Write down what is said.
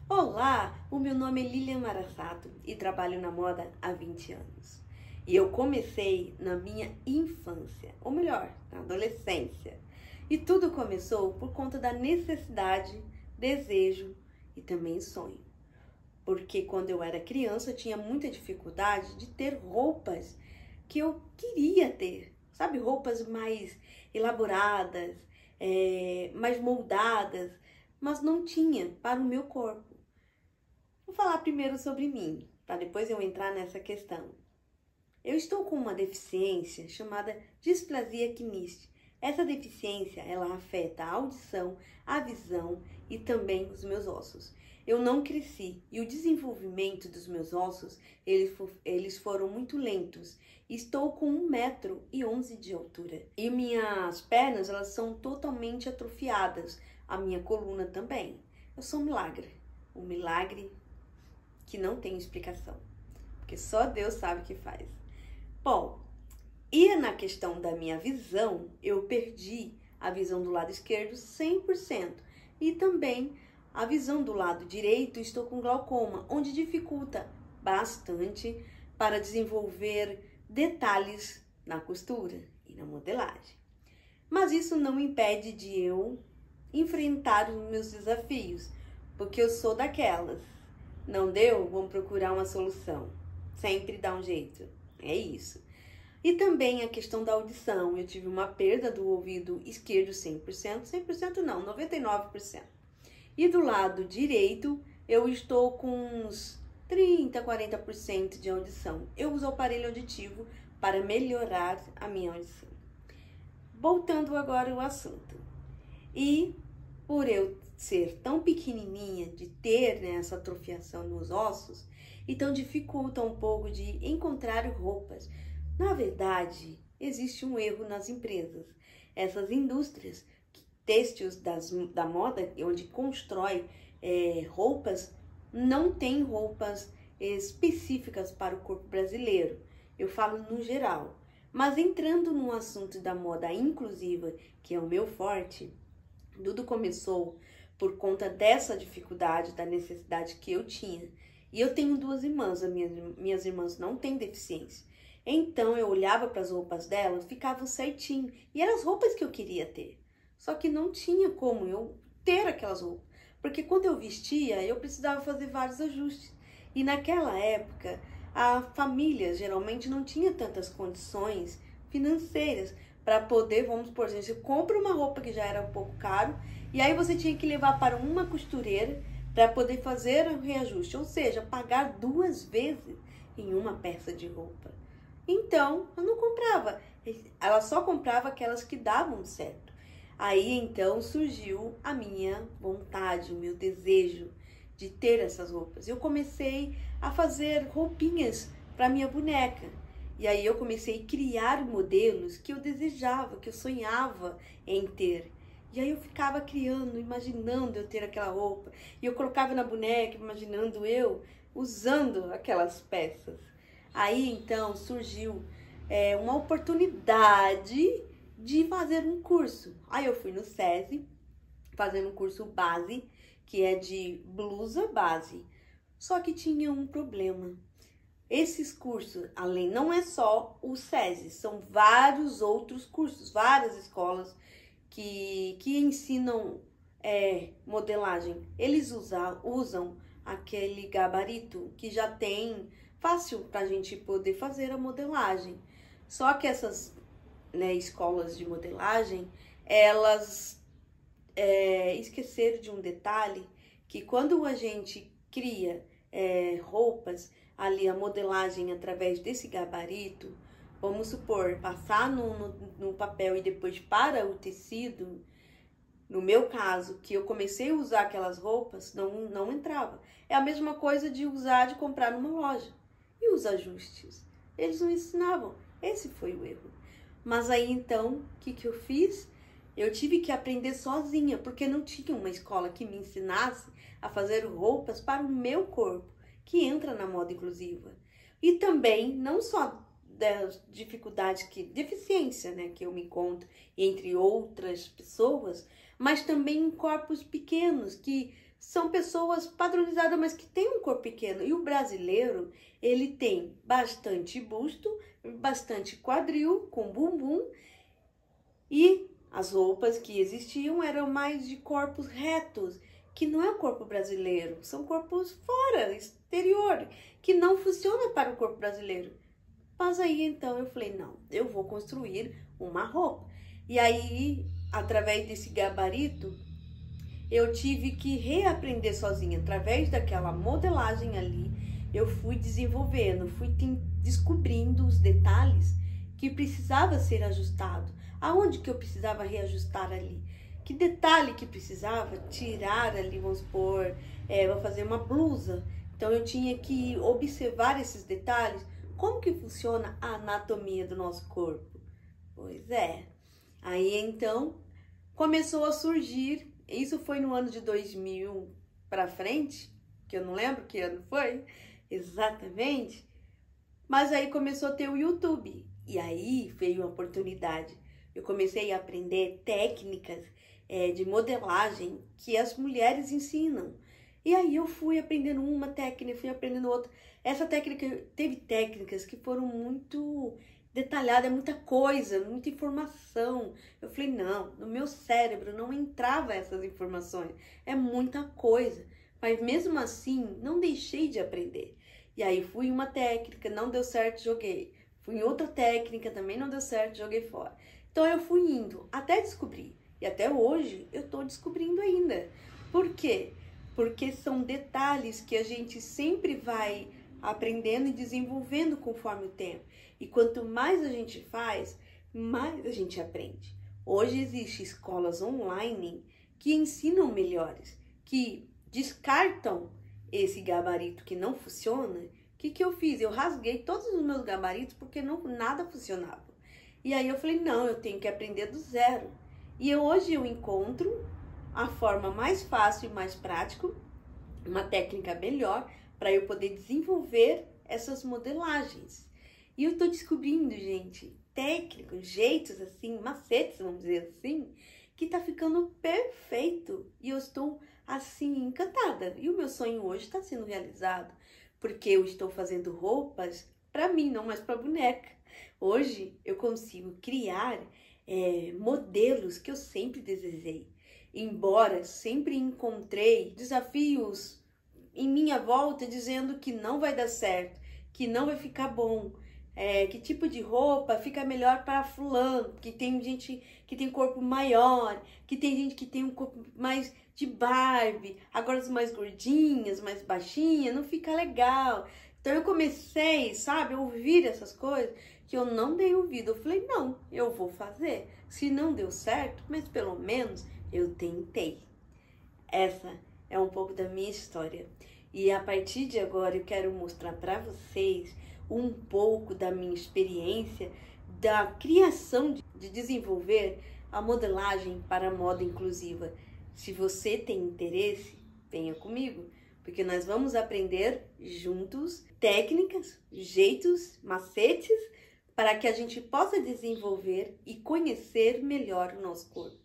Olá, o meu nome é Lilian Marasato e trabalho na moda há 20 anos. E eu comecei na minha infância, ou melhor, na adolescência. E tudo começou por conta da necessidade, desejo e também sonho. Porque quando eu era criança eu tinha muita dificuldade de ter roupas que eu queria ter. Sabe, roupas mais elaboradas, mais moldadas, mas não tinha para o meu corpo. Vou falar primeiro sobre mim, para depois eu entrar nessa questão. Eu estou com uma deficiência chamada displasia quinística. Essa deficiência, ela afeta a audição, a visão e também os meus ossos. Eu não cresci e o desenvolvimento dos meus ossos, eles foram muito lentos. Estou com 1,11 m de altura e minhas pernas, elas são totalmente atrofiadas. A minha coluna também. Eu sou um milagre que não tem explicação, porque só Deus sabe o que faz. Bom, e na questão da minha visão, eu perdi a visão do lado esquerdo 100%. E também a visão do lado direito, estou com glaucoma, onde dificulta bastante para desenvolver detalhes na costura e na modelagem. Mas isso não impede de eu enfrentar os meus desafios, porque eu sou daquelas. Não deu? Vamos procurar uma solução. Sempre dá um jeito. É isso. E também a questão da audição. Eu tive uma perda do ouvido esquerdo 100%. 100% não, 99%. E do lado direito, eu estou com uns 30, 40% de audição. Eu uso o aparelho auditivo para melhorar a minha audição. Voltando agora ao assunto. E por eu ser tão pequenininha, de ter essa atrofiação nos ossos, então dificulta um pouco de encontrar roupas. Na verdade, existe um erro nas empresas. Essas indústrias têxteis da moda, onde constrói roupas, não tem roupas específicas para o corpo brasileiro. Eu falo no geral. Mas entrando no assunto da moda inclusiva, que é o meu forte, tudo começou por conta dessa dificuldade, da necessidade que eu tinha. E eu tenho 2 irmãs, minhas irmãs não têm deficiência. Então eu olhava para as roupas delas, ficavam certinho. E eram as roupas que eu queria ter. Só que não tinha como eu ter aquelas roupas. Porque quando eu vestia, eu precisava fazer vários ajustes. E naquela época, a família geralmente não tinha tantas condições financeiras para poder, vamos por exemplo, você compra uma roupa que já era um pouco caro, e aí você tinha que levar para uma costureira para poder fazer o reajuste, ou seja, pagar 2 vezes em uma peça de roupa. Então, eu não comprava, ela só comprava aquelas que davam certo. Aí então surgiu a minha vontade, o meu desejo de ter essas roupas. Eu comecei a fazer roupinhas para minha boneca. E aí eu comecei a criar modelos que eu desejava, que eu sonhava em ter. E aí eu ficava criando, imaginando eu ter aquela roupa. E eu colocava na boneca, imaginando eu usando aquelas peças. Aí então surgiu uma oportunidade de fazer um curso. Aí eu fui no SESI, fazendo um curso base, que é de blusa base. Só que tinha um problema. Esses cursos, além, não é só o SESI, são vários outros cursos, várias escolas que ensinam modelagem. Eles usam aquele gabarito que já tem fácil para a gente poder fazer a modelagem. Só que essas escolas de modelagem, elas esqueceram de um detalhe, que quando a gente cria roupas, ali a modelagem através desse gabarito, vamos supor, passar no papel e depois para o tecido, no meu caso, que eu comecei a usar aquelas roupas, não entrava. É a mesma coisa de comprar numa loja. E os ajustes? Eles não ensinavam. Esse foi o erro. Mas aí então, o que eu fiz? Eu tive que aprender sozinha, porque não tinha uma escola que me ensinasse a fazer roupas para o meu corpo, que entra na moda inclusiva. E também, não só das dificuldades, deficiência, que eu me encontro entre outras pessoas, mas também em corpos pequenos, que são pessoas padronizadas, mas que têm um corpo pequeno. E o brasileiro, ele tem bastante busto, bastante quadril, com bumbum, e as roupas que existiam eram mais de corpos retos, que não é o corpo brasileiro, são corpos fora, exterior, que não funciona para o corpo brasileiro. Mas aí então eu falei, não, eu vou construir uma roupa. E aí, através desse gabarito, eu tive que reaprender sozinha. Através daquela modelagem ali, eu fui desenvolvendo, fui descobrindo os detalhes que precisava ser ajustado. Aonde que eu precisava reajustar ali? Que detalhe que precisava tirar ali, vamos supor, vou fazer uma blusa. Então eu tinha que observar esses detalhes. Como que funciona a anatomia do nosso corpo? Pois é. Aí então começou a surgir, isso foi no ano de 2000 para frente, que eu não lembro que ano foi exatamente, mas aí começou a ter o YouTube. E aí veio a oportunidade. Eu comecei a aprender técnicas de modelagem que as mulheres ensinam. E aí eu fui aprendendo uma técnica, fui aprendendo outra. Essa técnica, teve técnicas que foram muito detalhadas, muita coisa, muita informação. Eu falei, não, no meu cérebro não entrava essas informações. É muita coisa. Mas mesmo assim, não deixei de aprender. E aí fui em uma técnica, não deu certo, joguei. Fui em outra técnica, também não deu certo, joguei fora. Então eu fui indo até descobrir. E até hoje eu estou descobrindo ainda. Por quê? Porque são detalhes que a gente sempre vai aprendendo e desenvolvendo conforme o tempo. E quanto mais a gente faz, mais a gente aprende. Hoje existem escolas online que ensinam melhores, que descartam esse gabarito que não funciona. O que eu fiz? Eu rasguei todos os meus gabaritos porque nada funcionava. E aí eu falei, não, eu tenho que aprender do zero. E hoje eu encontro a forma mais fácil e mais prática, uma técnica melhor para eu poder desenvolver essas modelagens. E eu tô descobrindo, gente, técnicas, jeitos assim, macetes, vamos dizer assim, que tá ficando perfeito. E eu estou assim encantada. E o meu sonho hoje está sendo realizado, porque eu estou fazendo roupas para mim, não mais para boneca. Hoje eu consigo criar modelos que eu sempre desejei. Embora sempre encontrei desafios em minha volta dizendo que não vai dar certo, que não vai ficar bom, que tipo de roupa fica melhor para fulano, que tem gente que tem corpo maior, que tem gente que tem um corpo mais de Barbie, agora as mais gordinhas, mais baixinhas, não fica legal. Então eu comecei, sabe, a ouvir essas coisas que eu não dei ouvido. Eu falei, não, eu vou fazer. Se não deu certo, mas pelo menos eu tentei. Essa é um pouco da minha história. E a partir de agora eu quero mostrar para vocês um pouco da minha experiência da criação de desenvolver a modelagem para a moda inclusiva. Se você tem interesse, venha comigo, porque nós vamos aprender juntos técnicas, jeitos, macetes para que a gente possa desenvolver e conhecer melhor o nosso corpo.